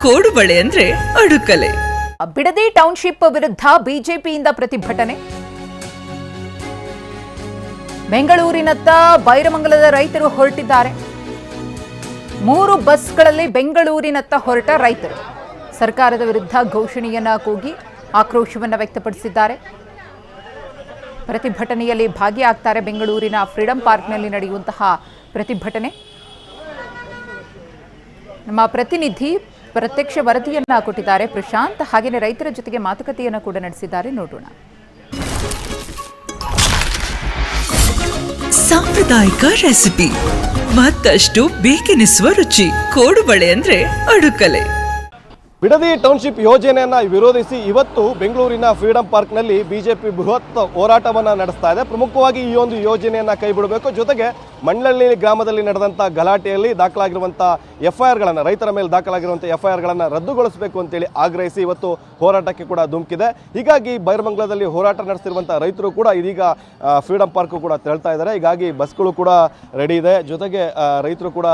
ಕೋಡುಬಳೆ ಅಂದ್ರೆ ಅಡುಕಲೆ. ಬಿಡದಿ ಟೌನ್ಶಿಪ್ ವಿರುದ್ಧ ಬಿಜೆಪಿಯಿಂದ ಪ್ರತಿಭಟನೆ. ಬೆಂಗಳೂರಿನತ್ತ ಬೈರಮಂಗಲದ ರೈತರು ಹೊರಟಿದ್ದಾರೆ. 3 ಬಸ್ಗಳಲ್ಲಿ ಬೆಂಗಳೂರಿನತ್ತ ಹೊರಟ ರೈತರು ಸರ್ಕಾರದ ವಿರುದ್ಧ ಘೋಷಣೆಯನ್ನ ಕೂಗಿ ಆಕ್ರೋಶವನ್ನ ವ್ಯಕ್ತಪಡಿಸಿದ್ದಾರೆ. ಪ್ರತಿಭಟನೆಯಲ್ಲಿ ಭಾಗಿಯಾಗ್ತಾರೆ. ಬೆಂಗಳೂರಿನ ಫ್ರೀಡಂ ಪಾರ್ಕ್ನಲ್ಲಿ ನಡೆಯುವಂತಹ ಪ್ರತಿಭಟನೆ. ನಮ್ಮ ಪ್ರತಿನಿಧಿ ಪ್ರತ್ಯಕ್ಷ ವರದಿಯನ್ನ ಕೊಟ್ಟಿದ್ದಾರೆ ಪ್ರಶಾಂತ್. ಹಾಗೆಯೇ ರೈತರ ಜೊತೆಗೆ ಮಾತುಕತೆಯನ್ನು ಕೂಡ ನಡೆಸಿದ್ದಾರೆ, ನೋಡೋಣ. ಸಾಂಪ್ರದಾಯಿಕ ರೆಸಿಪಿ, ಮತ್ತಷ್ಟು ಬೇಕೆನಿಸುವ ರುಚಿ. ಕೋಡುಬಳೆ ಅಂದ್ರೆ ಅಡುಕಲೆ. ಬಿಡದಿ ಟೌನ್ಶಿಪ್ ಯೋಜನೆಯನ್ನ ವಿರೋಧಿಸಿ ಇವತ್ತು ಬೆಂಗಳೂರಿನ ಫ್ರೀಡಂ ಪಾರ್ಕ್ನಲ್ಲಿ ಬಿಜೆಪಿ ಬೃಹತ್ ಹೋರಾಟವನ್ನು ನಡೆಸ್ತಾ ಇದೆ. ಪ್ರಮುಖವಾಗಿ ಈ ಒಂದು ಯೋಜನೆಯನ್ನ ಕೈ ಬಿಡಬೇಕು, ಜೊತೆಗೆ ಮಂಡ್ಲಳ್ಳಿ ಗ್ರಾಮದಲ್ಲಿ ನಡೆದಂಥ ಗಲಾಟೆಯಲ್ಲಿ ದಾಖಲಾಗಿರುವಂಥ FIRಗಳನ್ನು, ರೈತರ ಮೇಲೆ ದಾಖಲಾಗಿರುವಂಥ FIRಗಳನ್ನು ರದ್ದುಗೊಳಿಸಬೇಕು ಅಂತೇಳಿ ಆಗ್ರಹಿಸಿ ಇವತ್ತು ಹೋರಾಟಕ್ಕೆ ಕೂಡ ಧುಮುಕಿದೆ. ಹೀಗಾಗಿ ಬೈರಮಂಗಲದಲ್ಲಿ ಹೋರಾಟ ನಡೆಸಿರುವಂಥ ರೈತರು ಕೂಡ ಇದೀಗ ಫ್ರೀಡಂ ಪಾರ್ಕ್ ಕೂಡ ತೆರಳ್ತಾ ಇದ್ದಾರೆ. ಹೀಗಾಗಿ ಬಸ್ಗಳು ಕೂಡ ರೆಡಿ ಇದೆ, ಜೊತೆಗೆ ರೈತರು ಕೂಡ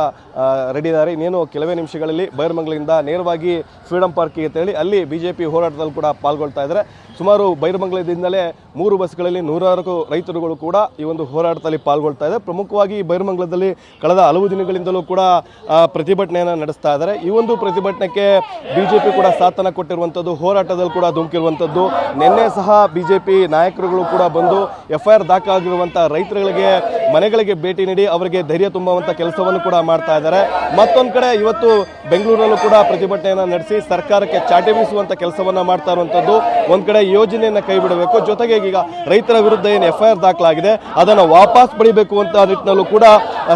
ರೆಡಿ ಇದ್ದಾರೆ. ಇನ್ನೇನು ಕೆಲವೇ ನಿಮಿಷಗಳಲ್ಲಿ ಬೈರಮಂಗಲದಿಂದ ನೇರವಾಗಿ ಫ್ರೀಡಂ ಪಾರ್ಕಿಗೆ ತೆರಳಿ ಅಲ್ಲಿ ಬಿಜೆಪಿ ಹೋರಾಟದಲ್ಲಿ ಕೂಡ ಪಾಲ್ಗೊಳ್ತಾ ಇದ್ದಾರೆ. ಸುಮಾರು ಬೈರಮಂಗಲದಿಂದಲೇ 3 ಬಸ್ಗಳಲ್ಲಿ 100 ರೈತರುಗಳು ಕೂಡ ಈ ಒಂದು ಹೋರಾಟದಲ್ಲಿ ಪಾಲ್ಗೊಳ್ತಾ ಇದೆ. ಪ್ರಮುಖವಾಗಿ ಬೈರಮಂಗಲದಲ್ಲಿ ಕಳೆದ ಹಲವು ದಿನಗಳಿಂದಲೂ ಕೂಡ ಪ್ರತಿಭಟನೆಯನ್ನು ನಡೆಸ್ತಾ ಇದ್ದಾರೆ. ಈ ಒಂದು ಪ್ರತಿಭಟನೆಗೆ ಬಿಜೆಪಿ ಕೂಡ ಸಾಥನ್ನು ಕೊಟ್ಟಿರುವಂಥದ್ದು, ಹೋರಾಟದಲ್ಲಿ ಕೂಡ ಧುಮುಕಿರುವಂಥದ್ದು. ನಿನ್ನೆ ಸಹ ಬಿಜೆಪಿ ನಾಯಕರುಗಳು ಕೂಡ ಬಂದು FIR ದಾಖಲಾಗಿರುವಂಥ ರೈತರುಗಳಿಗೆ ಮನೆಗಳಿಗೆ ಭೇಟಿ ನೀಡಿ ಅವರಿಗೆ ಧೈರ್ಯ ತುಂಬುವಂಥ ಕೆಲಸವನ್ನು ಕೂಡ ಮಾಡ್ತಾ ಇದ್ದಾರೆ. ಮತ್ತೊಂದು ಕಡೆ ಇವತ್ತು ಬೆಂಗಳೂರಲ್ಲೂ ಕೂಡ ಪ್ರತಿಭಟನೆಯನ್ನು ನಡೆಸಿ ಸರ್ಕಾರಕ್ಕೆ ಚಾಟಿ ಬೀಸುವಂಥ ಕೆಲಸವನ್ನು ಮಾಡ್ತಾ ಇರುವಂಥದ್ದು. ಒಂದು ಕಡೆ ಯೋಜನೆಯನ್ನು ಕೈ ಬಿಡಬೇಕು, ಜೊತೆಗೆ ಈಗ ರೈತರ ವಿರುದ್ಧ ಏನು FIR ದಾಖಲಾಗಿದೆ ಅದನ್ನು ವಾಪಸ್ ಪಡಿಬೇಕು ಅಂತ ನಿಟ್ಟಿನಲ್ಲೂ ಕೂಡ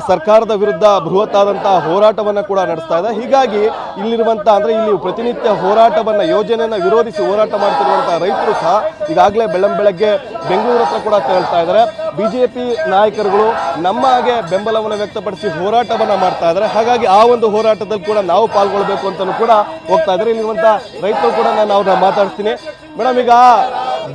ಸರ್ಕಾರದ ವಿರುದ್ಧ ಬೃಹತ್ ಆದಂತಹ ಹೋರಾಟವನ್ನು ಕೂಡ ನಡೆಸ್ತಾ ಇದೆ. ಹೀಗಾಗಿ ಇಲ್ಲಿರುವಂಥ ಅಂದರೆ ಇಲ್ಲಿ ಪ್ರತಿನಿತ್ಯ ಹೋರಾಟವನ್ನು, ಯೋಜನೆಯನ್ನು ವಿರೋಧಿಸಿ ಹೋರಾಟ ಮಾಡ್ತಿರುವಂಥ ರೈತರು ಸಹ ಈಗಾಗಲೇ ಬೆಳಗ್ಗೆ ಬೆಂಗಳೂರು ಹತ್ರ ಕೂಡ ತೆರಳ್ತಾ ಇದ್ದಾರೆ. ಬಿಜೆಪಿ ನಾಯಕರುಗಳು ನಮ್ಮ ಹಾಗೆ ಬೆಂಬಲವನ್ನು ವ್ಯಕ್ತಪಡಿಸಿ ಹೋರಾಟವನ್ನು ಮಾಡ್ತಾ ಇದ್ದಾರೆ. ಹಾಗಾಗಿ ಆ ಒಂದು ಹೋರಾಟದಲ್ಲಿ ಕೂಡ ನಾವು ಪಾಲ್ಗೊಳ್ಬೇಕು ಅಂತಲೂ ಕೂಡ ಹೋಗ್ತಾ ಇದ್ದಾರೆ. ಇಲ್ಲಿರುವಂಥ ರೈತರು ಕೂಡ ನಾನು ಅವ್ರನ್ನ ಮಾತಾಡ್ತೀನಿ. ಮೇಡಮ್, ಈಗ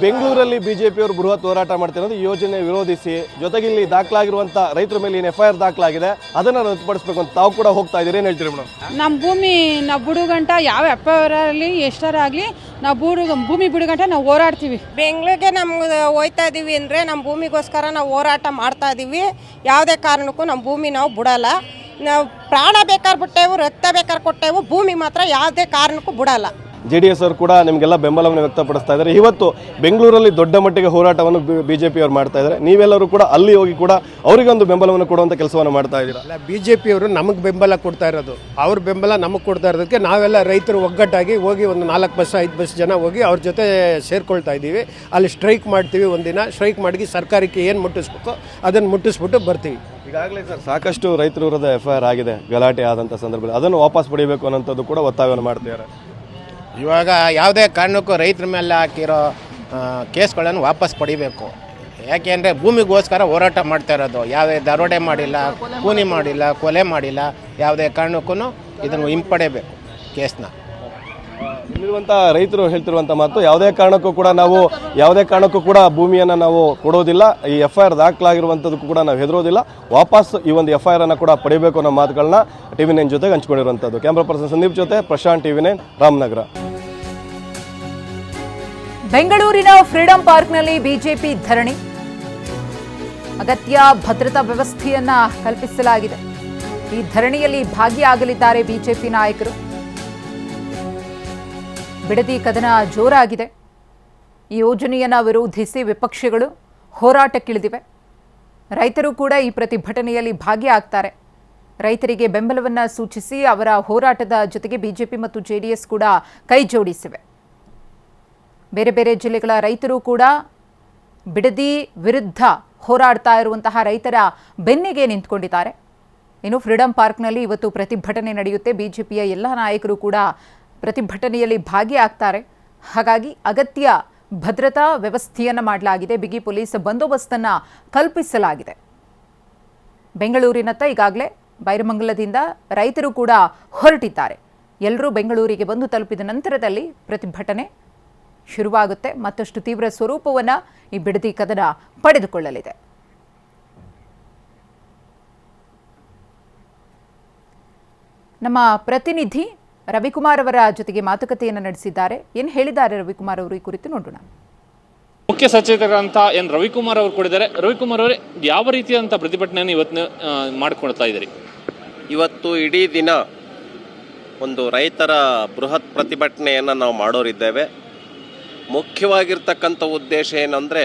ಬೆಂಗಳೂರಲ್ಲಿ ಬಿಜೆಪಿಯವರು ಬೃಹತ್ ಹೋರಾಟ ಮಾಡ್ತಿರೋದು ಯೋಜನೆ ವಿರೋಧಿಸಿ, ಜೊತೆಗೆ ಇಲ್ಲಿ ದಾಖಲಾಗಿರುವಂಥ ರೈತರ ಮೇಲೆ ಏನು FIR ದಾಖಲಾಗಿದೆ ಅದನ್ನು ರದ್ದುಪಡಿಸಬೇಕು ಅಂತ ತಾವು ಕೂಡ ಹೋಗ್ತಾ ಇದ್ದೀರಿ, ಏನು ಹೇಳ್ತೀರಿ ಮೇಡಮ್? ನಮ್ಮ ಭೂಮಿ ನಾವು ಬಿಡುಗಂಟ ಯಾವ FIR ಆಗಲಿ ಎಷ್ಟರಾಗಲಿ ನಾವು ಭೂಮಿ ಬಿಡುಗಂಟ ನಾವು ಹೋರಾಡ್ತೀವಿ. ಬೆಂಗಳೂರಿಗೆ ನಮ್ಗೆ ಹೋಯ್ತಾ ಇದ್ದೀವಿ ಅಂದರೆ ನಮ್ಮ ಭೂಮಿಗೋಸ್ಕರ ನಾವು ಹೋರಾಟ ಮಾಡ್ತಾ ಇದ್ದೀವಿ. ಯಾವುದೇ ಕಾರಣಕ್ಕೂ ನಮ್ಮ ಭೂಮಿ ನಾವು ಬಿಡಲ್ಲ. ನಾವು ಪ್ರಾಣ ಬೇಕಾದ್ರೆ ಬಿಟ್ಟೆವು, ರಕ್ತ ಬೇಕಾದ್ರೆ ಕೊಟ್ಟೆವು, ಭೂಮಿ ಮಾತ್ರ ಯಾವುದೇ ಕಾರಣಕ್ಕೂ ಬಿಡಲ್ಲ. JDS ಅವರು ಕೂಡ ನಿಮಗೆಲ್ಲ ಬೆಂಬಲವನ್ನು ವ್ಯಕ್ತಪಡಿಸ್ತಾ ಇದ್ದಾರೆ. ಇವತ್ತು ಬೆಂಗಳೂರಲ್ಲಿ ದೊಡ್ಡ ಮಟ್ಟಿಗೆ ಹೋರಾಟವನ್ನು ಬಿಜೆಪಿಯವರು ಮಾಡ್ತಾ ಇದ್ದಾರೆ. ನೀವೆಲ್ಲರೂ ಕೂಡ ಅಲ್ಲಿ ಹೋಗಿ ಕೂಡ ಅವರಿಗೊಂದು ಬೆಂಬಲವನ್ನು ಕೊಡುವಂಥ ಕೆಲಸವನ್ನು ಮಾಡ್ತಾ ಇದ್ದೀರಾ? ಅಲ್ಲ, ಬಿಜೆಪಿಯವರು ನಮಗೆ ಬೆಂಬಲ ಕೊಡ್ತಾ ಇರೋದು, ಅವ್ರ ಬೆಂಬಲ ನಮಗೆ ಕೊಡ್ತಾ ಇರೋದಕ್ಕೆ ನಾವೆಲ್ಲ ರೈತರು ಒಗ್ಗಟ್ಟಾಗಿ ಹೋಗಿ ಒಂದು 4 ಬಸ್ 5 ಬಸ್ ಜನ ಹೋಗಿ ಅವ್ರ ಜೊತೆ ಸೇರ್ಕೊಳ್ತಾ ಇದ್ದೀವಿ. ಅಲ್ಲಿ ಸ್ಟ್ರೈಕ್ ಮಾಡ್ತೀವಿ. ಒಂದಿನ ಸ್ಟ್ರೈಕ್ ಮಾಡಿ ಸರ್ಕಾರಕ್ಕೆ ಏನು ಮುಟ್ಟಿಸ್ಬೇಕೋ ಅದನ್ನು ಮುಟ್ಟಿಸ್ಬಿಟ್ಟು ಬರ್ತೀವಿ. ಈಗಾಗಲೇ ಸರ್ ಸಾಕಷ್ಟು ರೈತರ ವಿರುದ್ಧ FIR ಆಗಿದೆ, ಗಲಾಟೆ ಆದಂಥ ಸಂದರ್ಭದಲ್ಲಿ ಅದನ್ನು ವಾಪಸ್ ಪಡಿಬೇಕು ಅನ್ನೋಂಥದ್ದು ಕೂಡ ಒತ್ತಾಯವನ್ನು ಮಾಡ್ತಿದ್ದಾರೆ. ಇವಾಗ ಯಾವುದೇ ಕಾರಣಕ್ಕೂ ರೈತರ ಮೇಲೆ ಹಾಕಿರೋ ಕೇಸ್ಗಳನ್ನು ವಾಪಸ್ ಪಡಿಬೇಕು. ಯಾಕೆಂದರೆ ಭೂಮಿಗೋಸ್ಕರ ಹೋರಾಟ ಮಾಡ್ತಾ ಇರೋದು. ಯಾವುದೇ ದರೋಡೆ ಮಾಡಿಲ್ಲ, ಕೂನಿ ಮಾಡಿಲ್ಲ, ಕೊಲೆ ಮಾಡಿಲ್ಲ. ಯಾವುದೇ ಕಾರಣಕ್ಕೂ ಇದನ್ನು ಹಿಂಪಡೆಯಬೇಕು ಕೇಸ್ನ. ಇಲ್ಲಿರುವಂಥ ರೈತರು ಹೇಳ್ತಿರುವಂಥ ಮಾತು, ಯಾವುದೇ ಕಾರಣಕ್ಕೂ ಕೂಡ ಭೂಮಿಯನ್ನು ನಾವು ಕೊಡೋದಿಲ್ಲ, ಈ FIR ದಾಖಲಾಗಿರುವಂಥದ್ದಕ್ಕೂ ಕೂಡ ನಾವು ಹೆದರೋದಿಲ್ಲ, ವಾಪಸ್ ಈ ಒಂದು FIR ಅನ್ನು ಕೂಡ ಪಡಿಬೇಕು ಅನ್ನೋ ಮಾತುಗಳನ್ನ TV9 ಜೊತೆಗೆ ಹಂಚ್ಕೊಂಡಿರುವಂಥದ್ದು. ಕ್ಯಾಮ್ರಾ ಪರ್ಸನ್ ಸಂದೀಪ್ ಜೊತೆ ಪ್ರಶಾಂತ್, TV9 ರಾಮನಗರ. ಬೆಂಗಳೂರಿನ ಫ್ರೀಡಂ ಪಾರ್ಕ್ನಲ್ಲಿ ಬಿಜೆಪಿ ಧರಣಿ. ಅಗತ್ಯ ಭದ್ರತಾ ವ್ಯವಸ್ಥೆಯನ್ನ ಕಲ್ಪಿಸಲಾಗಿದೆ. ಈ ಧರಣಿಯಲ್ಲಿ ಭಾಗಿಯಾಗಲಿದ್ದಾರೆ ಬಿಜೆಪಿ ನಾಯಕರು. ಬಿಡದಿ ಕದನ ಜೋರಾಗಿದೆ. ಈ ಯೋಜನೆಯನ್ನು ವಿರೋಧಿಸಿ ವಿಪಕ್ಷಗಳು ಹೋರಾಟಕ್ಕಿಳಿದಿವೆ. ರೈತರು ಕೂಡ ಈ ಪ್ರತಿಭಟನೆಯಲ್ಲಿ ಭಾಗಿಯಾಗ್ತಾರೆ. ರೈತರಿಗೆ ಬೆಂಬಲವನ್ನು ಸೂಚಿಸಿ ಅವರ ಹೋರಾಟದ ಜೊತೆಗೆ ಬಿಜೆಪಿ ಮತ್ತು JDS ಕೂಡ ಕೈ ಜೋಡಿಸಿವೆ. ಬೇರೆ ಬೇರೆ ಜಿಲ್ಲೆಗಳ ರೈತರು ಕೂಡ ಬಿಡದಿ ವಿರುದ್ಧ ಹೋರಾಡ್ತಾ ಇರುವಂತಹ ರೈತರ ಬೆನ್ನಿಗೆ ನಿಂತ್ಕೊಂಡಿದ್ದಾರೆ. ಇನ್ನು ಫ್ರೀಡಂ ಪಾರ್ಕ್ನಲ್ಲಿ ಇವತ್ತು ಪ್ರತಿಭಟನೆ ನಡೆಯುತ್ತೆ. ಬಿಜೆಪಿಯ ಎಲ್ಲ ನಾಯಕರು ಕೂಡ ಪ್ರತಿಭಟನೆಯಲ್ಲಿ ಭಾಗಿಯಾಗ್ತಾರೆ. ಹಾಗಾಗಿ ಅಗತ್ಯ ಭದ್ರತಾ ವ್ಯವಸ್ಥೆಯನ್ನು ಮಾಡಲಾಗಿದೆ. ಬಿಗಿ ಪೊಲೀಸ್ ಬಂದೋಬಸ್ತನ್ನು ಕಲ್ಪಿಸಲಾಗಿದೆ. ಬೆಂಗಳೂರಿನತ್ತ ಈಗಾಗಲೇ ಬೈರಮಂಗಲದಿಂದ ರೈತರು ಕೂಡ ಹೊರಟಿದ್ದಾರೆ. ಎಲ್ಲರೂ ಬೆಂಗಳೂರಿಗೆ ಬಂದು ತಲುಪಿದ ನಂತರದಲ್ಲಿ ಪ್ರತಿಭಟನೆ ಶುರುವಾಗುತ್ತೆ. ಮತ್ತಷ್ಟು ತೀವ್ರ ಸ್ವರೂಪವನ್ನು ಈ ಬಿಡದಿ ಕದನ ಪಡೆದುಕೊಳ್ಳಲಿದೆ. ನಮ್ಮ ಪ್ರತಿನಿಧಿ ರವಿಕುಮಾರ್ ಅವರ ಜೊತೆಗೆ ಮಾತುಕತೆಯನ್ನು ನಡೆಸಿದ್ದಾರೆ. ಏನು ಹೇಳಿದ್ದಾರೆ ರವಿಕುಮಾರ್ ಅವರು ಈ ಕುರಿತು ನೋಡೋಣ. ಮುಖ್ಯ ಸಚೇತಕರಂತ ಎನ್ ರವಿಕುಮಾರ್ ಅವರು ಕೊಡಿದ್ದಾರೆ. ರವಿಕುಮಾರ್ ಅವರೇ, ಯಾವ ರೀತಿಯಾದಂಥ ಪ್ರತಿಭಟನೆಯನ್ನು ಇವತ್ತು ಮಾಡಿಕೊಳ್ತಾ ಇದ್ದೀರಿ? ಇವತ್ತು ಇಡೀ ದಿನ ಒಂದು ರೈತರ ಬೃಹತ್ ಪ್ರತಿಭಟನೆಯನ್ನು ನಾವು ಮಾಡೋರಿದ್ದೇವೆ. ಮುಖ್ಯವಾಗಿರ್ತಕ್ಕಂಥ ಉದ್ದೇಶ ಏನಂದರೆ,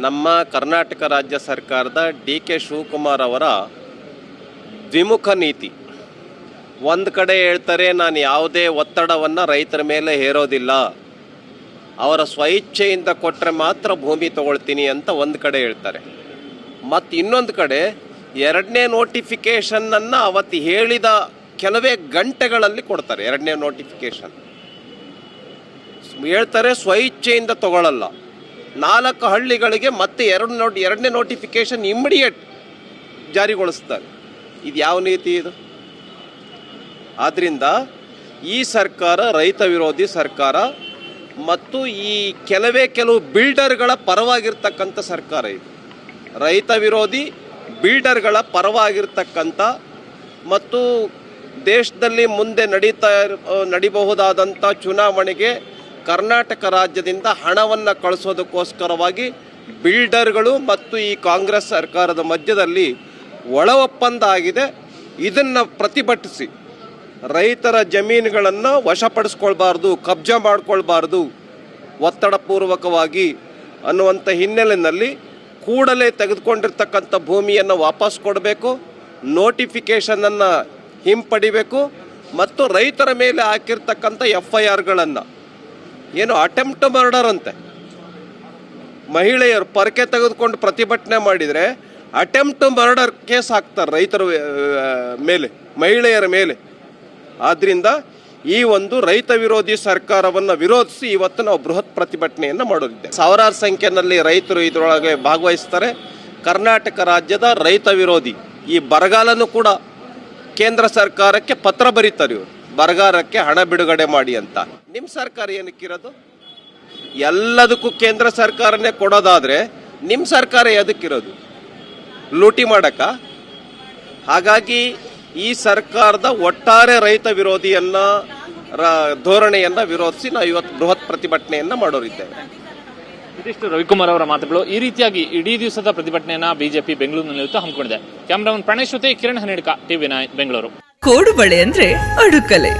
ನಮ್ಮ ಕರ್ನಾಟಕ ರಾಜ್ಯ ಸರ್ಕಾರದ DK ಶಿವಕುಮಾರ್ ಅವರ ದ್ವಿಮುಖ ನೀತಿ. ಒಂದು ಕಡೆ ಹೇಳ್ತಾರೆ, ನಾನು ಯಾವುದೇ ಒತ್ತಡವನ್ನು ರೈತರ ಮೇಲೆ ಹೇರೋದಿಲ್ಲ, ಅವರ ಸ್ವಇಚ್ಛೆಯಿಂದ ಕೊಟ್ಟರೆ ಮಾತ್ರ ಭೂಮಿ ತಗೊಳ್ತೀನಿ ಅಂತ ಒಂದು ಕಡೆ ಹೇಳ್ತಾರೆ. ಮತ್ತು ಇನ್ನೊಂದು ಕಡೆ ಎರಡನೇ ನೋಟಿಫಿಕೇಷನ್ನನ್ನು ಅವತ್ತು ಹೇಳಿದ ಕೆಲವೇ ಗಂಟೆಗಳಲ್ಲಿ ಕೊಡ್ತಾರೆ. ಎರಡನೇ ನೋಟಿಫಿಕೇಷನ್ ಹೇಳ್ತಾರೆ ಸ್ವಇಚ್ಛೆಯಿಂದ ತಗೊಳ್ಳಲ್ಲ. 4 ಹಳ್ಳಿಗಳಿಗೆ ಮತ್ತೆ ಎರಡನೇ ನೋಟಿಫಿಕೇಷನ್ ಇಮ್ಮಿಡಿಯೇಟ್ ಜಾರಿಗೊಳಿಸ್ತಾರೆ. ಇದು ಯಾವ ನೀತಿ ಇದು? ಆದ್ದರಿಂದ ಈ ಸರ್ಕಾರ ರೈತ ವಿರೋಧಿ ಸರ್ಕಾರ ಮತ್ತು ಈ ಕೆಲವು ಬಿಲ್ಡರ್ಗಳ ಪರವಾಗಿರ್ತಕ್ಕಂಥ ಸರ್ಕಾರ ಇದು. ರೈತ ವಿರೋಧಿ ಬಿಲ್ಡರ್ಗಳ ಪರವಾಗಿರ್ತಕ್ಕಂಥ ಮತ್ತು ದೇಶದಲ್ಲಿ ಮುಂದೆ ನಡಿಬಹುದಾದಂಥ ಚುನಾವಣೆಗೆ ಕರ್ನಾಟಕ ರಾಜ್ಯದಿಂದ ಹಣವನ್ನು ಕಳಿಸೋದಕ್ಕೋಸ್ಕರವಾಗಿ ಬಿಲ್ಡರ್ಗಳು ಮತ್ತು ಈ ಕಾಂಗ್ರೆಸ್ ಸರ್ಕಾರದ ಮಧ್ಯದಲ್ಲಿ ಒಳ ಒಪ್ಪಂದ ಆಗಿದೆ. ಇದನ್ನು ಪ್ರತಿಭಟಿಸಿ ರೈತರ ಜಮೀನುಗಳನ್ನು ವಶಪಡಿಸ್ಕೊಳ್ಬಾರ್ದು, ಕಬ್ಜಾ ಮಾಡ್ಕೊಳ್ಬಾರ್ದು ಒತ್ತಡಪೂರ್ವಕವಾಗಿ ಅನ್ನುವಂಥ ಹಿನ್ನೆಲೆಯಲ್ಲಿ ಕೂಡಲೇ ತೆಗೆದುಕೊಂಡಿರ್ತಕ್ಕಂಥ ಭೂಮಿಯನ್ನು ವಾಪಸ್ ಕೊಡಬೇಕು, ನೋಟಿಫಿಕೇಷನನ್ನು ಹಿಂಪಡಿಬೇಕು ಮತ್ತು ರೈತರ ಮೇಲೆ ಹಾಕಿರ್ತಕ್ಕಂಥ FIRಗಳನ್ನು ಏನು ಅಟೆಂಪ್ಟ್ ಮರ್ಡರ್ ಅಂತೆ, ಮಹಿಳೆಯರು ಪರಕೆ ತೆಗೆದುಕೊಂಡು ಪ್ರತಿಭಟನೆ ಮಾಡಿದರೆ ಅಟೆಂಪ್ಟ್ ಮರ್ಡರ್ ಕೇಸ್ ಹಾಕ್ತಾರೆ ರೈತರ ಮೇಲೆ, ಮಹಿಳೆಯರ ಮೇಲೆ. ಆದ್ದರಿಂದ ಈ ಒಂದು ರೈತ ವಿರೋಧಿ ಸರ್ಕಾರವನ್ನು ವಿರೋಧಿಸಿ ಇವತ್ತು ನಾವು ಬೃಹತ್ ಪ್ರತಿಭಟನೆಯನ್ನು ಮಾಡೋದಿದ್ದೇವೆ. ಸಾವಿರಾರು ಸಂಖ್ಯೆಯಲ್ಲಿ ರೈತರು ಇದರೊಳಗೆ ಭಾಗವಹಿಸ್ತಾರೆ. ಕರ್ನಾಟಕ ರಾಜ್ಯದ ರೈತ ವಿರೋಧಿ ಈ ಬರಗಾಲನೂ ಕೂಡ ಕೇಂದ್ರ ಸರ್ಕಾರಕ್ಕೆ ಪತ್ರ ಬರೀತಾರೆ ಇವರು, ಬರಗಾಲಕ್ಕೆ ಹಣ ಬಿಡುಗಡೆ ಮಾಡಿ ಅಂತ. ನಿಮ್ಮ ಸರ್ಕಾರ ಏನಕ್ಕಿರೋದು? ಎಲ್ಲದಕ್ಕೂ ಕೇಂದ್ರ ಸರ್ಕಾರನೇ ಕೊಡೋದಾದರೆ ನಿಮ್ಮ ಸರ್ಕಾರ ಎದಕ್ಕಿರೋದು? ಲೂಟಿ ಮಾಡಕ್ಕ? ಹಾಗಾಗಿ ಈ ಸರ್ಕಾರದ ಒಟ್ಟಾರೆ ರೈತ ವಿರೋಧಿಯನ್ನು ಧೋರಣೆಯನ್ನು ವಿರೋಧಿಸಿ ನಾವು ಇವತ್ತು ಬೃಹತ್ ಪ್ರತಿಭಟನೆಯನ್ನು ಮಾಡೋರಿದ್ದೇವೆ. ಇದಿಷ್ಟು ರವಿಕುಮಾರ್ ಅವರ ಮಾತುಗಳು. ಈ ರೀತಿಯಾಗಿ ಇಡೀ ದಿವಸದ ಪ್ರತಿಭಟನೆಯನ್ನು ಬಿಜೆಪಿ ಬೆಂಗಳೂರಿನಲ್ಲಿ ಹಮ್ಮಿಕೊಂಡಿದೆ. ಕ್ಯಾಮರಾಮನ್ ಪ್ರಣೇಶ್ ಜೊತೆ ಕಿರಣ್ ಹನೇಡ್ಕ, TV9 ಬೆಂಗಳೂರು. ಕೋಡುಬಳೆ ಅಂದ್ರೆ ಅಡುಕಲೆ.